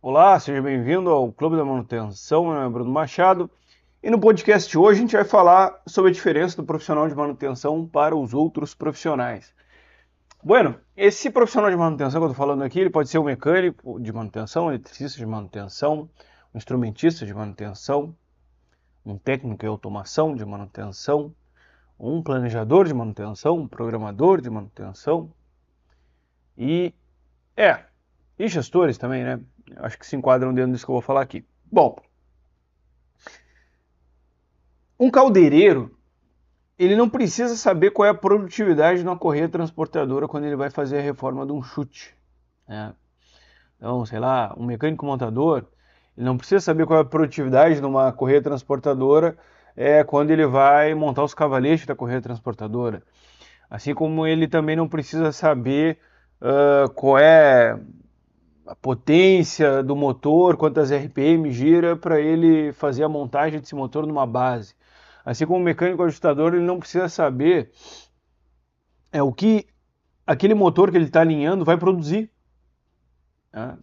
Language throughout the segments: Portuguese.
Olá, seja bem-vindo ao Clube da Manutenção. Meu nome é Bruno Machado e no podcast de hoje a gente vai falar sobre a diferença do profissional de manutenção para os outros profissionais. Bueno, esse profissional de manutenção que eu estou falando aqui, ele pode ser um mecânico de manutenção, um eletricista de manutenção, um instrumentista de manutenção, um técnico de automação de manutenção, um planejador de manutenção, um programador de manutenção e, é, e gestores também, né? Acho que se enquadram dentro disso que eu vou falar aqui. Bom, um caldeireiro, ele não precisa saber qual é a produtividade de uma correia transportadora quando ele vai fazer a reforma de um chute, né? Então, sei lá, um mecânico montador, ele não precisa saber qual é a produtividade de uma correia transportadora quando ele vai montar os cavaletes da correia transportadora. Assim como ele também não precisa saber qual é a potência do motor, quantas RPM gira para ele fazer a montagem desse motor numa base. Assim como o mecânico ajustador, ele não precisa saber o que aquele motor que ele está alinhando vai produzir, né?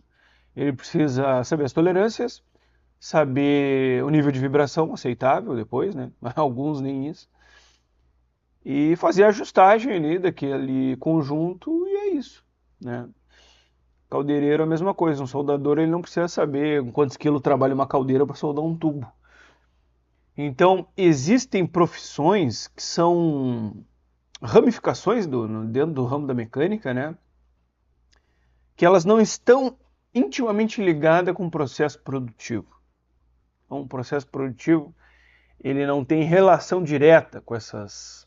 Ele precisa saber as tolerâncias, saber o nível de vibração aceitável depois, né? Alguns nem isso. E fazer a ajustagem ali daquele conjunto e é isso, né? Caldeireiro é a mesma coisa, um soldador ele não precisa saber quantos quilos trabalha uma caldeira para soldar um tubo. Então, existem profissões que são ramificações dentro do ramo da mecânica, né? Que elas não estão intimamente ligadas com o processo produtivo. Então, o processo produtivo ele não tem relação direta com essas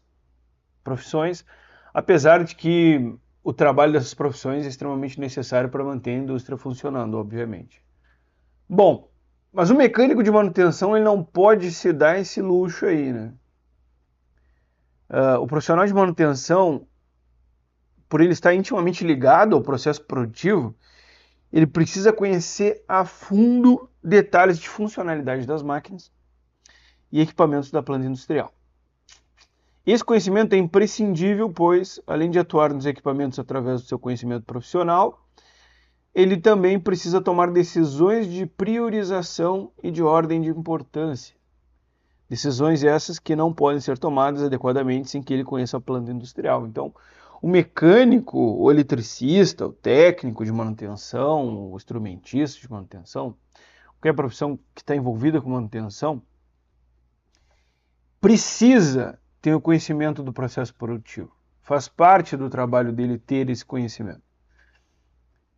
profissões, apesar de que o trabalho dessas profissões é extremamente necessário para manter a indústria funcionando, obviamente. Bom, mas o mecânico de manutenção ele não pode se dar esse luxo aí, né? O profissional de manutenção, por ele estar intimamente ligado ao processo produtivo, ele precisa conhecer a fundo detalhes de funcionalidade das máquinas e equipamentos da planta industrial. Esse conhecimento é imprescindível, pois, além de atuar nos equipamentos através do seu conhecimento profissional, ele também precisa tomar decisões de priorização e de ordem de importância. Decisões essas que não podem ser tomadas adequadamente sem que ele conheça a planta industrial. Então, o mecânico, o eletricista, o técnico de manutenção, o instrumentista de manutenção, qualquer profissão que está envolvida com manutenção, precisa ter o conhecimento do processo produtivo. Faz parte do trabalho dele ter esse conhecimento.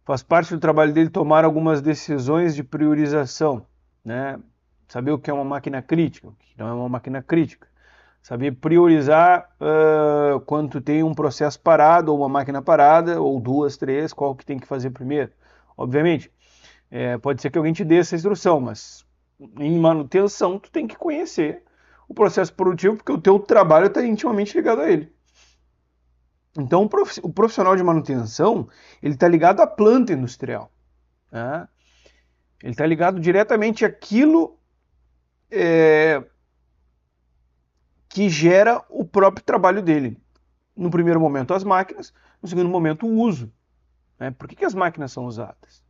Faz parte do trabalho dele tomar algumas decisões de priorização, né? Saber o que é uma máquina crítica, o que não é uma máquina crítica. Saber priorizar quando tem um processo parado, ou uma máquina parada, ou duas, três, qual que tem que fazer primeiro. Obviamente, pode ser que alguém te dê essa instrução, mas em manutenção tu tem que conhecer o processo produtivo, porque o teu trabalho está intimamente ligado a ele. Então, o profissional de manutenção, ele está ligado à planta industrial, né? Ele está ligado diretamente àquilo que gera o próprio trabalho dele. No primeiro momento, as máquinas, no segundo momento, o uso, né? Por que as máquinas são usadas?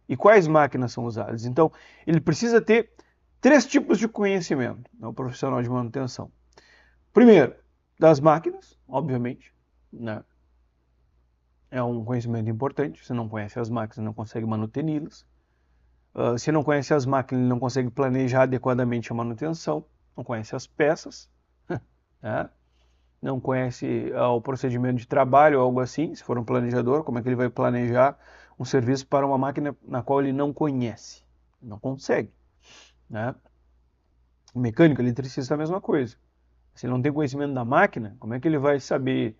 E quais máquinas são usadas? Então, ele precisa ter três tipos de conhecimento, né, o profissional de manutenção. Primeiro, das máquinas, obviamente, né? É um conhecimento importante. Se não conhece as máquinas, não consegue manutê-las. Se não conhece as máquinas, ele não consegue planejar adequadamente a manutenção. Não conhece as peças, né? Não conhece o procedimento de trabalho ou algo assim. Se for um planejador, como é que ele vai planejar um serviço para uma máquina na qual ele não conhece? Não consegue, né? O mecânico, eletricista é a mesma coisa. Se ele não tem conhecimento da máquina, como é que ele vai saber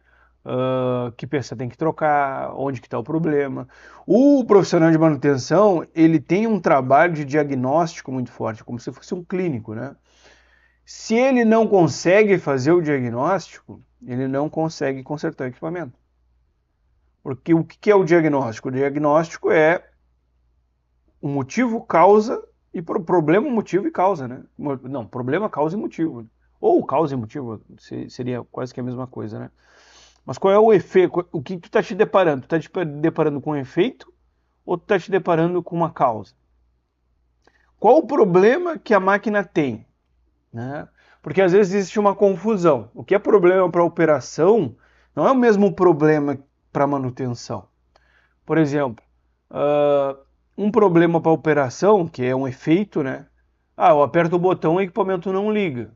que peça tem que trocar, onde que está o problema? O profissional de manutenção, ele tem um trabalho de diagnóstico muito forte, como se fosse um clínico, né? Se ele não consegue fazer o diagnóstico, ele não consegue consertar o equipamento. Porque o que é o diagnóstico? O diagnóstico é o motivo, causa e problema, motivo e causa, né? Não, problema, causa e motivo. Ou causa e motivo, seria quase que a mesma coisa, né? Mas qual é o efeito? O que tu está te deparando? Tu está te deparando com um efeito ou tu está te deparando com uma causa? Qual o problema que a máquina tem? Né? Porque às vezes existe uma confusão. O que é problema para a operação não é o mesmo problema para manutenção. Por exemplo, um problema para a operação, que é um efeito, né? Eu aperto o botão e o equipamento não liga.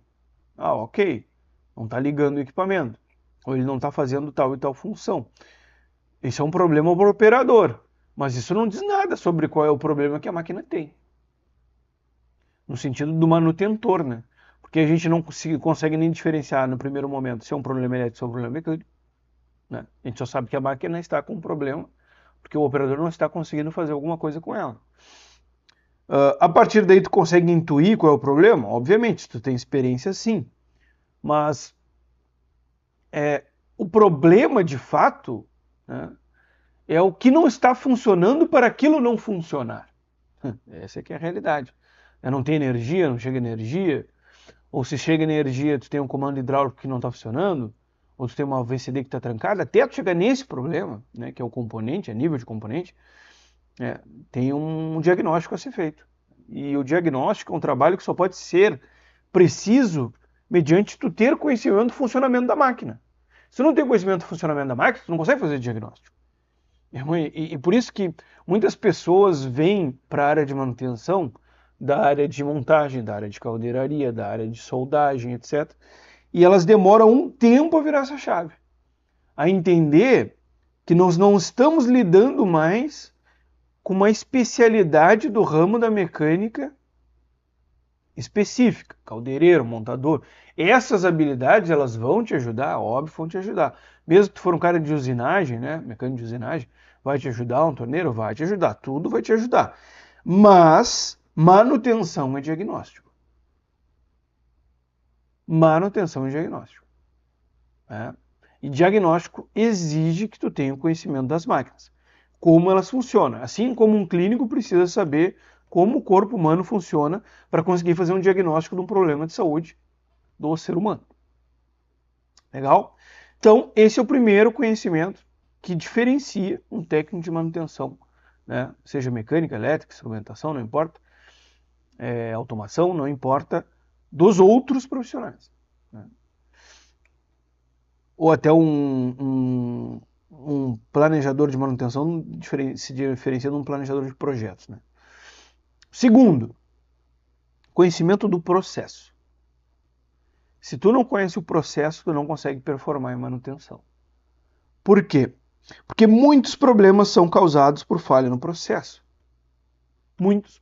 Ok. Não está ligando o equipamento. Ou ele não está fazendo tal e tal função. Isso é um problema para o operador. Mas isso não diz nada sobre qual é o problema que a máquina tem. No sentido do manutentor, né? Porque a gente não consegue nem diferenciar no primeiro momento se é um problema elétrico ou um problema mecânico. Né? A gente só sabe que a máquina está com um problema porque o operador não está conseguindo fazer alguma coisa com ela. A partir daí tu consegue intuir qual é o problema? Obviamente, tu tem experiência sim. Mas o problema de fato, né, é o que não está funcionando para aquilo não funcionar. Essa é que é a realidade. Não tem energia, não chega energia, ou se chega energia, tu tem um comando hidráulico que não está funcionando, ou tu tem uma VCD que está trancada, até tu chegar nesse problema, né, que é o componente, é nível de componente, tem um diagnóstico a ser feito. E o diagnóstico é um trabalho que só pode ser preciso mediante tu ter conhecimento do funcionamento da máquina. Se tu não tem conhecimento do funcionamento da máquina, tu não consegue fazer diagnóstico. E por isso que muitas pessoas vêm para a área de manutenção da área de montagem, da área de caldeiraria, da área de soldagem, etc. E elas demoram um tempo a virar essa chave, a entender que nós não estamos lidando mais com uma especialidade do ramo da mecânica específica, caldeireiro, montador. Essas habilidades, elas vão te ajudar, óbvio, vão te ajudar. Mesmo que tu for um cara de usinagem, né, mecânico de usinagem, vai te ajudar, um torneiro vai te ajudar, tudo vai te ajudar. Mas manutenção é diagnóstico. Manutenção é diagnóstico. Né? E diagnóstico exige que tu tenha o conhecimento das máquinas, como elas funcionam. Assim como um clínico precisa saber como o corpo humano funciona para conseguir fazer um diagnóstico de um problema de saúde do ser humano. Legal? Então, esse é o primeiro conhecimento que diferencia um técnico de manutenção, né? Seja mecânica, elétrica, instrumentação, não importa, automação, não importa, dos outros profissionais. Né? Ou até um planejador de manutenção se diferencia de um planejador de projetos. Né? Segundo, conhecimento do processo. Se tu não conhece o processo, tu não consegue performar em manutenção. Por quê? Porque muitos problemas são causados por falha no processo. Muitos.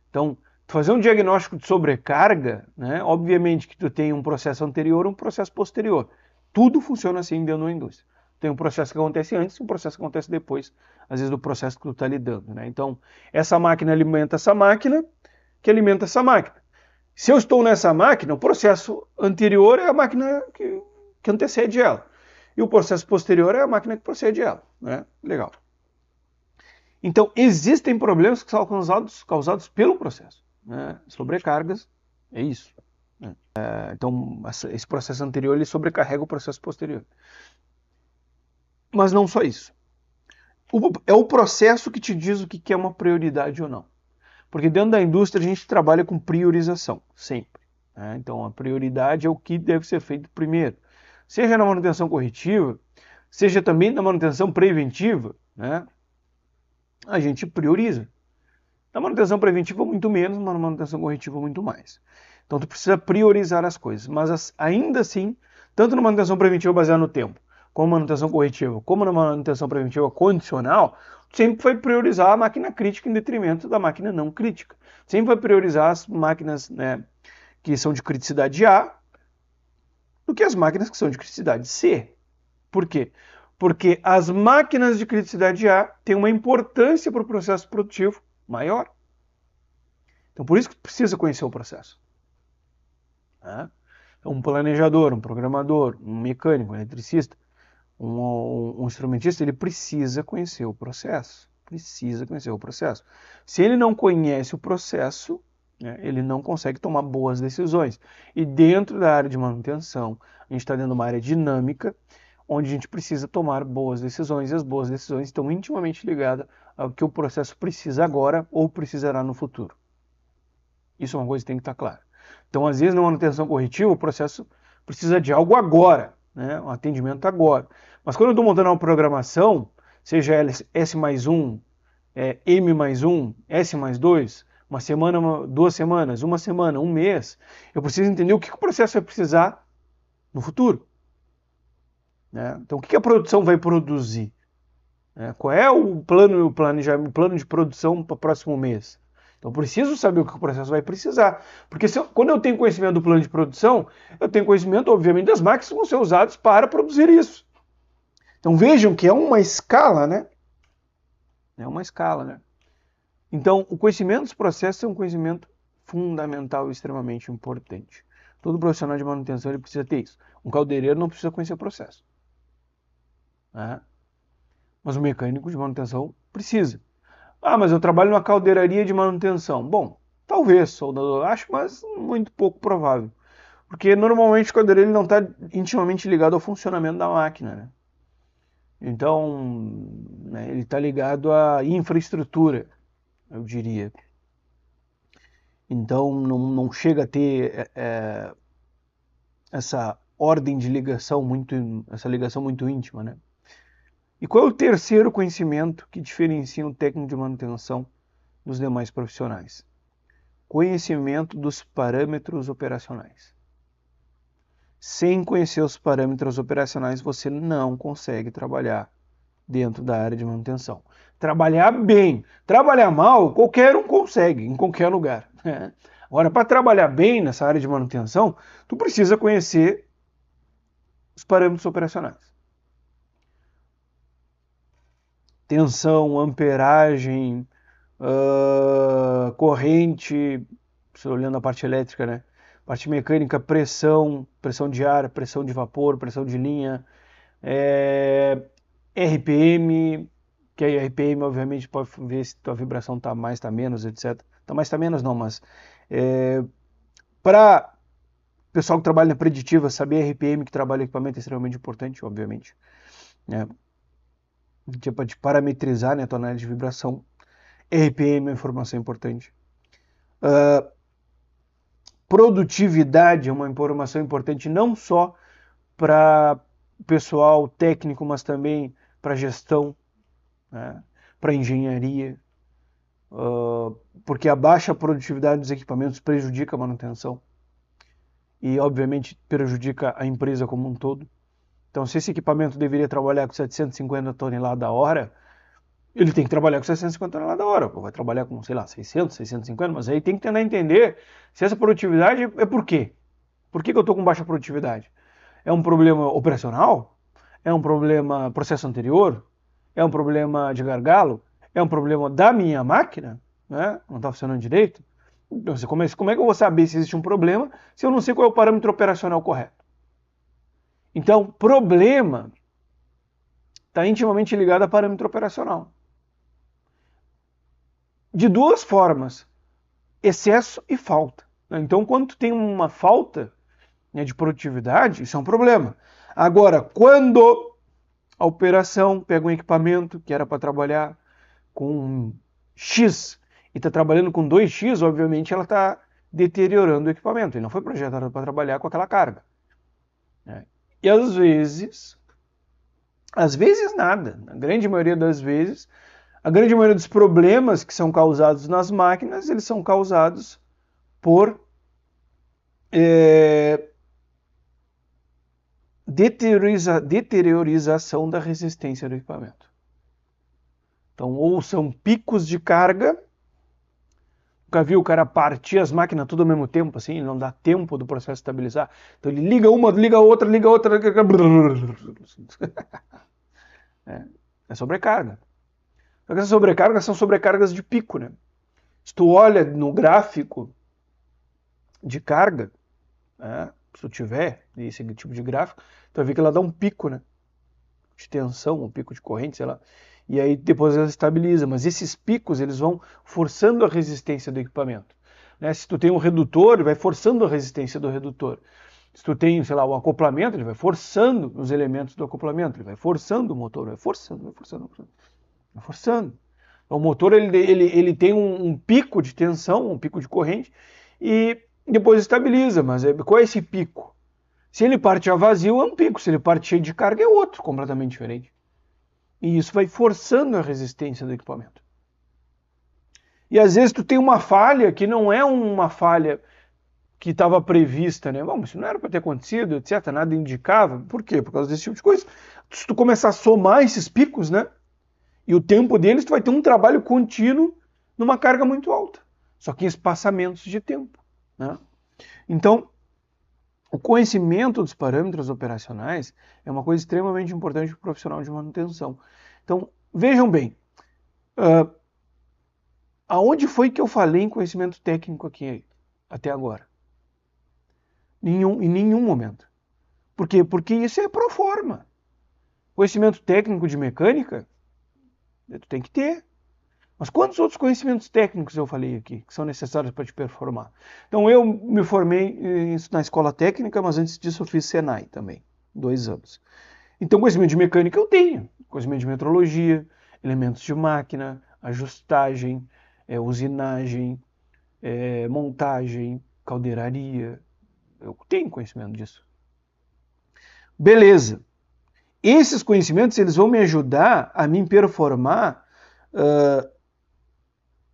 Então, fazer um diagnóstico de sobrecarga, né, obviamente que tu tem um processo anterior e um processo posterior. Tudo funciona assim dentro da indústria. Tem um processo que acontece antes e um processo que acontece depois, às vezes, do processo que tu está lidando. Né? Então, essa máquina alimenta essa máquina, que alimenta essa máquina. Se eu estou nessa máquina, o processo anterior é a máquina que antecede ela. E o processo posterior é a máquina que precede ela. Né? Legal. Então, existem problemas que são causados pelo processo. Né? Sobrecargas, é isso. Né? Então, esse processo anterior ele sobrecarrega o processo posterior. Mas não só isso. É o processo que te diz o que é uma prioridade ou não. Porque dentro da indústria a gente trabalha com priorização, sempre. Né? Então, a prioridade é o que deve ser feito primeiro. Seja na manutenção corretiva, seja também na manutenção preventiva, né? A gente prioriza. Na manutenção preventiva muito menos, mas na manutenção corretiva muito mais. Então tu precisa priorizar as coisas, mas ainda assim, tanto na manutenção preventiva baseada no tempo, como na manutenção corretiva, como na manutenção preventiva condicional, tu sempre vai priorizar a máquina crítica em detrimento da máquina não crítica. Sempre vai priorizar as máquinas, né, que são de criticidade A do que as máquinas que são de criticidade C. Por quê? Porque as máquinas de criticidade A têm uma importância para o processo produtivo maior. Então, por isso que precisa conhecer o processo. Um planejador, um programador, um mecânico, um eletricista, um instrumentista, ele precisa conhecer o processo. Precisa conhecer o processo. Se ele não conhece o processo, né, ele não consegue tomar boas decisões. E dentro da área de manutenção, a gente está dentro de uma área dinâmica, onde a gente precisa tomar boas decisões, e as boas decisões estão intimamente ligadas ao que o processo precisa agora ou precisará no futuro. Isso é uma coisa que tem que estar clara. Então, às vezes, na manutenção corretiva, o processo precisa de algo agora, né? Um atendimento agora. Mas quando eu estou montando uma programação, seja S mais 1, M mais 1, S mais 2, uma semana, 2 semanas, uma semana, um mês, eu preciso entender o que o processo vai precisar no futuro. Né? Então, o que a produção vai produzir? Qual é o plano de produção para o próximo mês? Então, eu preciso saber o que o processo vai precisar. Porque quando eu tenho conhecimento do plano de produção, eu tenho conhecimento, obviamente, das máquinas que vão ser usadas para produzir isso. Então, vejam que é uma escala, né? É uma escala, né? Então, o conhecimento dos processos é um conhecimento fundamental e extremamente importante. Todo profissional de manutenção ele precisa ter isso. Um caldeireiro não precisa conhecer o processo. Né? Mas o mecânico de manutenção precisa. Ah, mas eu trabalho numa caldeiraria de manutenção. Bom, talvez, soldador, acho, mas muito pouco provável. Porque normalmente o caldeireiro não está intimamente ligado ao funcionamento da máquina. Né? Então, né, ele está ligado à infraestrutura, eu diria. Então, não chega a ter essa ordem de ligação essa ligação muito íntima, né? E qual é o terceiro conhecimento que diferencia um técnico de manutenção dos demais profissionais? Conhecimento dos parâmetros operacionais. Sem conhecer os parâmetros operacionais, você não consegue trabalhar dentro da área de manutenção. Trabalhar bem, trabalhar mal, qualquer um consegue, em qualquer lugar. Né? Agora, para trabalhar bem nessa área de manutenção, tu precisa conhecer os parâmetros operacionais. Tensão, amperagem, corrente, olhando a parte elétrica, né? Parte mecânica, pressão de ar, pressão de vapor, pressão de linha, RPM, que aí RPM obviamente pode ver se a vibração está mais, está menos, etc. Está mais, está menos não, mas para o pessoal que trabalha na preditiva, saber RPM que trabalha em equipamento é extremamente importante, obviamente. Né? Para parametrizar, né, a tonalidade de vibração. RPM é uma informação importante. Produtividade é uma informação importante não só para o pessoal técnico, mas também para gestão, né, para engenharia, porque a baixa produtividade dos equipamentos prejudica a manutenção e, obviamente, prejudica a empresa como um todo. Então, se esse equipamento deveria trabalhar com 750 toneladas a hora, ele tem que trabalhar com 650 toneladas a hora. Vai trabalhar com, sei lá, 600, 650, mas aí tem que tentar entender se essa produtividade é por quê. Por que eu estou com baixa produtividade? É um problema operacional? É um problema processo anterior? É um problema de gargalo? É um problema da minha máquina? Né? Não está funcionando direito? Então, como é que eu vou saber se existe um problema se eu não sei qual é o parâmetro operacional correto? Então, problema está intimamente ligado a parâmetro operacional. De duas formas, excesso e falta. Então, quando tu tem uma falta, né, de produtividade, isso é um problema. Agora, quando a operação pega um equipamento que era para trabalhar com X e está trabalhando com 2X, obviamente ela está deteriorando o equipamento. E não foi projetado para trabalhar com aquela carga. Né? E às vezes nada. Na grande maioria das vezes, a grande maioria dos problemas que são causados nas máquinas, eles são causados por deteriorização da resistência do equipamento. Então, ou são picos de carga. Nunca viu o cara partir as máquinas tudo ao mesmo tempo, assim, não dá tempo do processo estabilizar. Então ele liga uma, liga outra. É sobrecarga. Só que essas sobrecargas são sobrecargas de pico, né? Se tu olha no gráfico de carga, se tu tiver esse tipo de gráfico, tu vai ver que ela dá um pico, né? De tensão, um pico de corrente, sei lá. E aí depois ela estabiliza, mas esses picos eles vão forçando a resistência do equipamento. Né? Se tu tem um redutor, vai forçando a resistência do redutor. Se tu tem, sei lá, o acoplamento, ele vai forçando os elementos do acoplamento, ele vai forçando o motor, vai forçando. Então, o motor ele tem um pico de tensão, um pico de corrente, e depois estabiliza. Mas qual é esse pico? Se ele parte a vazio, é um pico. Se ele parte cheio de carga, é outro, completamente diferente. E isso vai forçando a resistência do equipamento. E às vezes tu tem uma falha que não é uma falha que estava prevista, né? Bom, isso não era para ter acontecido, etc. Nada indicava. Por quê? Por causa desse tipo de coisa. Se tu começar a somar esses picos, né? E o tempo deles, tu vai ter um trabalho contínuo numa carga muito alta. Só que em espaçamentos de tempo, né? Então, o conhecimento dos parâmetros operacionais é uma coisa extremamente importante para o profissional de manutenção. Então, vejam bem, aonde foi que eu falei em conhecimento técnico aqui até agora? Em nenhum momento. Por quê? Porque isso é pro forma. Conhecimento técnico de mecânica, tu tem que ter. Mas quantos outros conhecimentos técnicos eu falei aqui que são necessários para te performar? Então eu me formei na escola técnica, mas antes disso eu fiz Senai também, 2 anos. Então conhecimento de mecânica eu tenho, conhecimento de metrologia, elementos de máquina, ajustagem, usinagem, montagem, caldeiraria, eu tenho conhecimento disso. Beleza. Esses conhecimentos eles vão me ajudar a me performar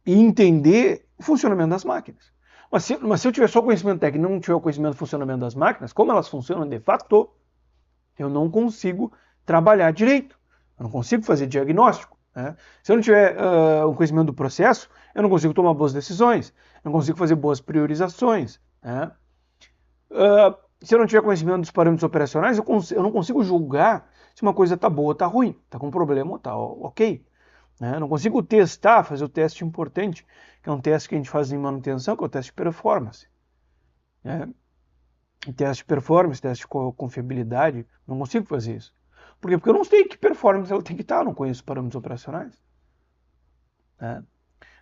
e entender o funcionamento das máquinas. Mas se eu tiver só conhecimento técnico e não tiver o conhecimento do funcionamento das máquinas, como elas funcionam de fato, eu não consigo trabalhar direito. Eu não consigo fazer diagnóstico. Né? Se eu não tiver o conhecimento do processo, eu não consigo tomar boas decisões, eu não consigo fazer boas priorizações. Né? Se eu não tiver conhecimento dos parâmetros operacionais, eu não consigo julgar se uma coisa está boa ou está ruim, está com problema ou está ok. Eu não consigo testar, fazer o teste importante, que é um teste que a gente faz em manutenção, que é o teste de performance. Teste de performance, teste de confiabilidade, não consigo fazer isso. Por quê? Porque eu não sei que performance ela tem que estar, eu não conheço parâmetros operacionais.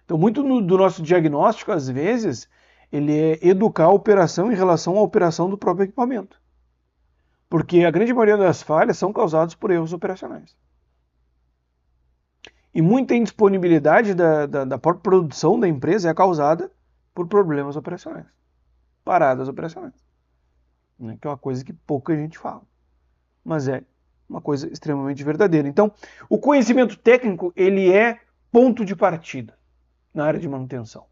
Então, muito do nosso diagnóstico, às vezes, ele é educar a operação em relação à operação do próprio equipamento. Porque a grande maioria das falhas são causadas por erros operacionais. E muita indisponibilidade da própria produção da empresa é causada por problemas operacionais, paradas operacionais. Que é uma coisa que pouca gente fala, mas é uma coisa extremamente verdadeira. Então, o conhecimento técnico, ele é ponto de partida na área de manutenção.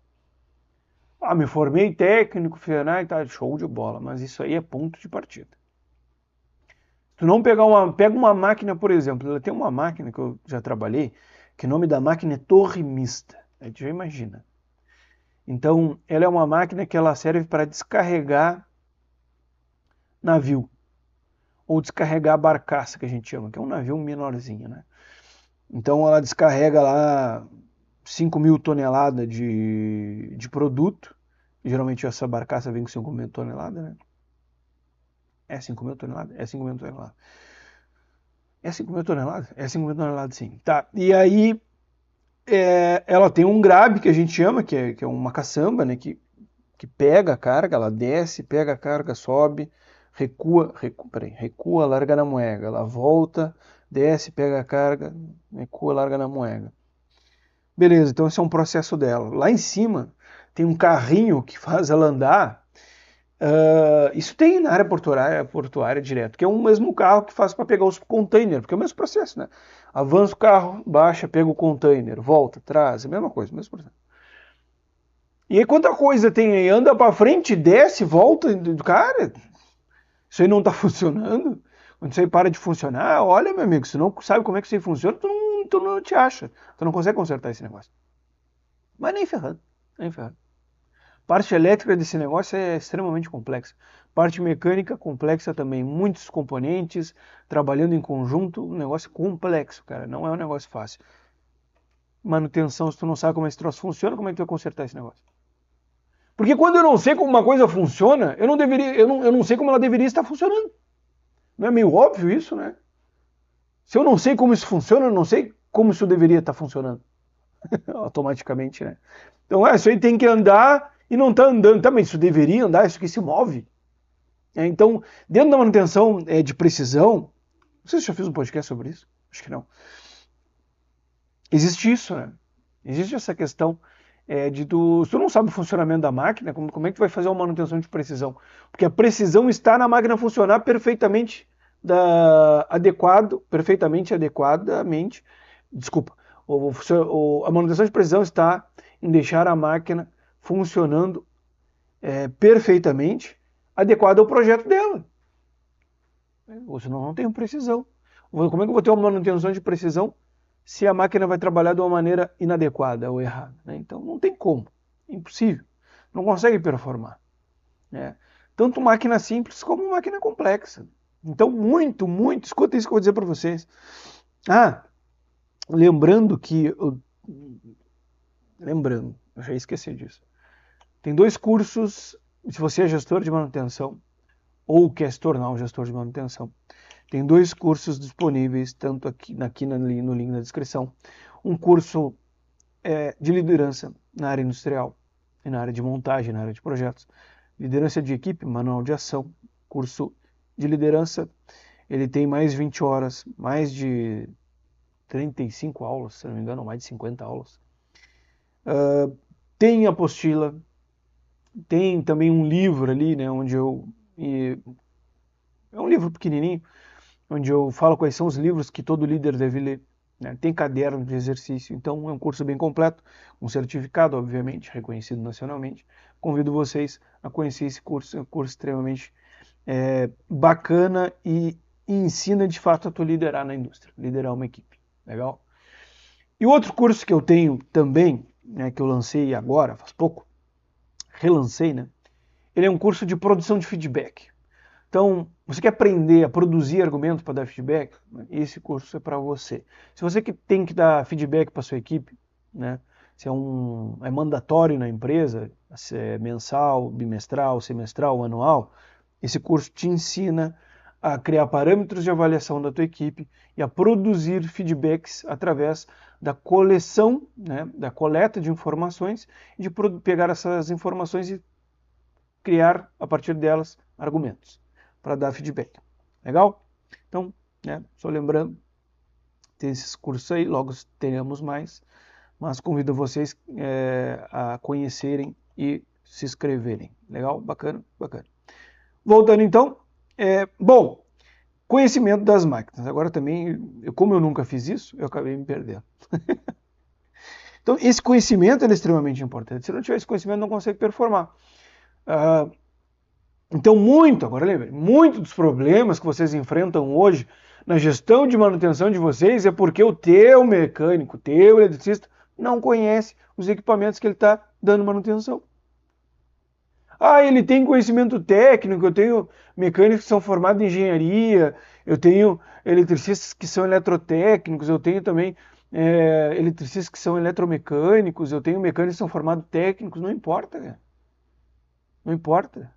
Me formei técnico, tá, show de bola, mas isso aí é ponto de partida. Se tu não pega uma máquina, por exemplo, tem uma máquina que eu já trabalhei, que o nome da máquina é torre mista, a gente já imagina. Então, ela é uma máquina que ela serve para descarregar navio, ou descarregar barcaça, que a gente chama, que é um navio menorzinho, né? Então, ela descarrega lá 5.000 toneladas de produto, geralmente essa barcaça vem com 5.000 toneladas, né? É 5.000 toneladas? É 5.000 toneladas. É 5.000 toneladas? É 5.000 toneladas, sim. Tá, e aí ela tem um grab, que a gente chama, que é uma caçamba, né, que pega a carga, ela desce, pega a carga, sobe, recua, larga na moega, ela volta, desce, pega a carga, recua, larga na moega. Beleza, então esse é um processo dela. Lá em cima tem um carrinho que faz ela andar. Isso tem na área portuária direto, que é o mesmo carro que faz para pegar os containers, porque é o mesmo processo, né? Avança o carro, baixa, pega o container, volta, traz, é a mesma coisa, o mesmo processo. E aí quanta coisa tem aí? Anda para frente, desce, volta, cara, isso aí não está funcionando. Quando isso aí para de funcionar, olha, meu amigo, se não sabe como é que isso aí funciona, tu não te acha, tu não consegue consertar esse negócio. Mas nem ferrando, nem ferrando. Parte elétrica desse negócio é extremamente complexa. Parte mecânica complexa também. Muitos componentes, trabalhando em conjunto, um negócio complexo, cara. Não é um negócio fácil. Manutenção, se tu não sabe como esse troço funciona, como é que tu vai consertar esse negócio? Porque quando eu não sei como uma coisa funciona, eu não sei como ela deveria estar funcionando. Não é meio óbvio isso, né? Se eu não sei como isso funciona, eu não sei como isso deveria estar funcionando. Automaticamente, né? Então, isso aí tem que andar e não está andando. Também isso deveria andar, isso que se move. Então, dentro da manutenção de precisão, não sei se eu já fiz um podcast sobre isso, acho que não. Existe isso, né? Existe essa questão se tu não sabe o funcionamento da máquina, como é que tu vai fazer uma manutenção de precisão? Porque a precisão está na máquina funcionar perfeitamente adequadamente. Desculpa. A manutenção de precisão está em deixar a máquina funcionando perfeitamente adequada ao projeto dela. Ou senão não tenho precisão. Como é que eu vou ter uma manutenção de precisão se a máquina vai trabalhar de uma maneira inadequada ou errada? Né? Então não tem como. Impossível. Não consegue performar. Né? Tanto máquina simples como máquina complexa. Então, muito, escuta isso que eu vou dizer para vocês. Lembrando, eu já esqueci disso. Tem 2 cursos, se você é gestor de manutenção ou quer se tornar um gestor de manutenção. Tem 2 cursos disponíveis, tanto aqui no link na descrição. Um curso de liderança na área industrial e na área de montagem, na área de projetos. Liderança de equipe, manual de ação, curso de liderança. Ele tem mais de 20 horas, mais de 35 aulas, se não me engano, mais de 50 aulas. Tem apostila, tem também um livro ali, né, onde é um livro pequenininho, onde eu falo quais são os livros que todo líder deve ler. Né? Tem caderno de exercício, então é um curso bem completo, um certificado, obviamente, reconhecido nacionalmente. Convido vocês a conhecer esse curso, é um curso extremamente bacana e ensina de fato a tu liderar na indústria, liderar uma equipe. Legal? E outro curso que eu tenho também, né, que eu lancei agora, faz pouco, relancei, né? Ele é um curso de produção de feedback. Então, você quer aprender a produzir argumentos para dar feedback? Esse curso é para você. Se você tem que dar feedback para sua equipe, né? Se é mandatório na empresa, se é mensal, bimestral, semestral, anual, esse curso te ensina a criar parâmetros de avaliação da tua equipe e a produzir feedbacks através da coleção, né, da coleta de informações, e de pegar essas informações e criar, a partir delas, argumentos para dar feedback. Legal? Então, né, só lembrando, tem esses cursos aí, logo teremos mais, mas convido vocês a conhecerem e se inscreverem. Legal? Bacana? Bacana. Voltando então, bom, conhecimento das máquinas. Agora também, como eu nunca fiz isso, eu acabei me perdendo. Então, esse conhecimento é extremamente importante. Se não tiver esse conhecimento, não consegue performar. Então, agora lembre, muito dos problemas que vocês enfrentam hoje na gestão de manutenção de vocês é porque o teu mecânico, teu eletricista, não conhece os equipamentos que ele está dando manutenção. Ele tem conhecimento técnico, eu tenho mecânicos que são formados em engenharia, eu tenho eletricistas que são eletrotécnicos, eu tenho também eletricistas que são eletromecânicos, eu tenho mecânicos que são formados técnicos, não importa, cara. Não importa.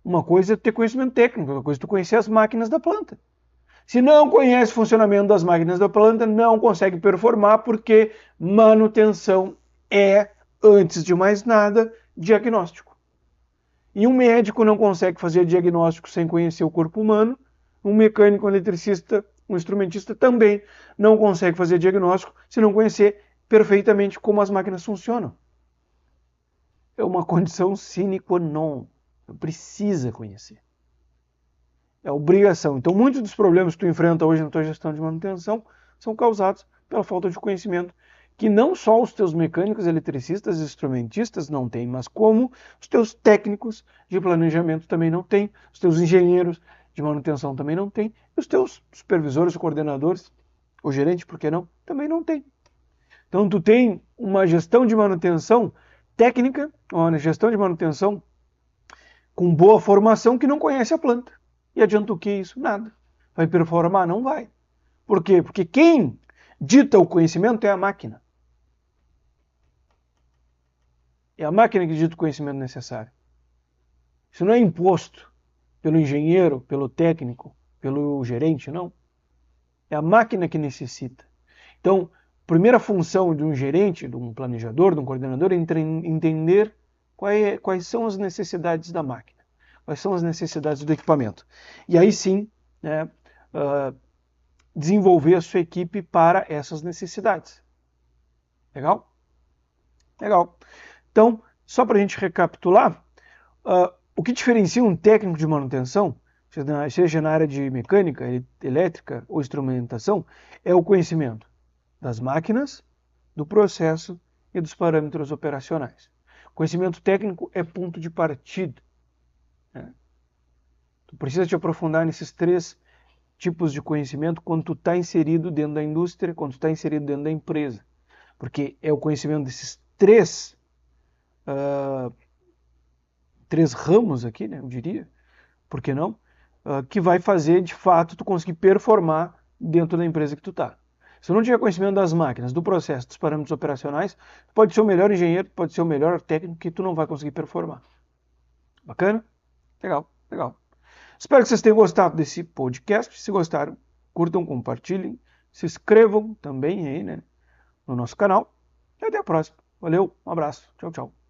Uma coisa é ter conhecimento técnico, outra coisa é tu conhecer as máquinas da planta. Se não conhece o funcionamento das máquinas da planta, não consegue performar, porque manutenção é, antes de mais nada, diagnóstico. E um médico não consegue fazer diagnóstico sem conhecer o corpo humano, um mecânico, um eletricista, um instrumentista também não consegue fazer diagnóstico se não conhecer perfeitamente como as máquinas funcionam. É uma condição sine qua non. Precisa conhecer. É obrigação. Então, muitos dos problemas que tu enfrenta hoje na tua gestão de manutenção são causados pela falta de conhecimento, que não só os teus mecânicos, eletricistas e instrumentistas não têm, mas como os teus técnicos de planejamento também não têm, os teus engenheiros de manutenção também não têm, e os teus supervisores, coordenadores, o gerente, por que não, também não têm. Então, tu tem uma gestão de manutenção técnica, uma gestão de manutenção com boa formação que não conhece a planta. E adianta o que isso? Nada. Vai performar? Não vai. Por quê? Porque quem dita o conhecimento é a máquina. É a máquina que dita o conhecimento necessário. Isso não é imposto pelo engenheiro, pelo técnico, pelo gerente, não. É a máquina que necessita. Então, a primeira função de um gerente, de um planejador, de um coordenador, é entender quais são as necessidades da máquina. quais são as necessidades do equipamento. E aí sim, né, desenvolver a sua equipe para essas necessidades. Legal? Legal. Então, só para a gente recapitular, o que diferencia um técnico de manutenção, seja na área de mecânica, elétrica ou instrumentação, é o conhecimento das máquinas, do processo e dos parâmetros operacionais. Conhecimento técnico é ponto de partida. Né? Tu precisa te aprofundar nesses 3 tipos de conhecimento quando tu está inserido dentro da indústria, quando tu está inserido dentro da empresa. Porque é o conhecimento desses 3 ramos aqui, né, eu diria, por que não? Que vai fazer, de fato, tu conseguir performar dentro da empresa que tu está. Se tu não tiver conhecimento das máquinas, do processo, dos parâmetros operacionais, tu pode ser o melhor engenheiro, pode ser o melhor técnico, que tu não vai conseguir performar. Bacana? Legal, legal. Espero que vocês tenham gostado desse podcast. Se gostaram, curtam, compartilhem, se inscrevam também aí, né, no nosso canal. E até a próxima. Valeu, um abraço. Tchau, tchau.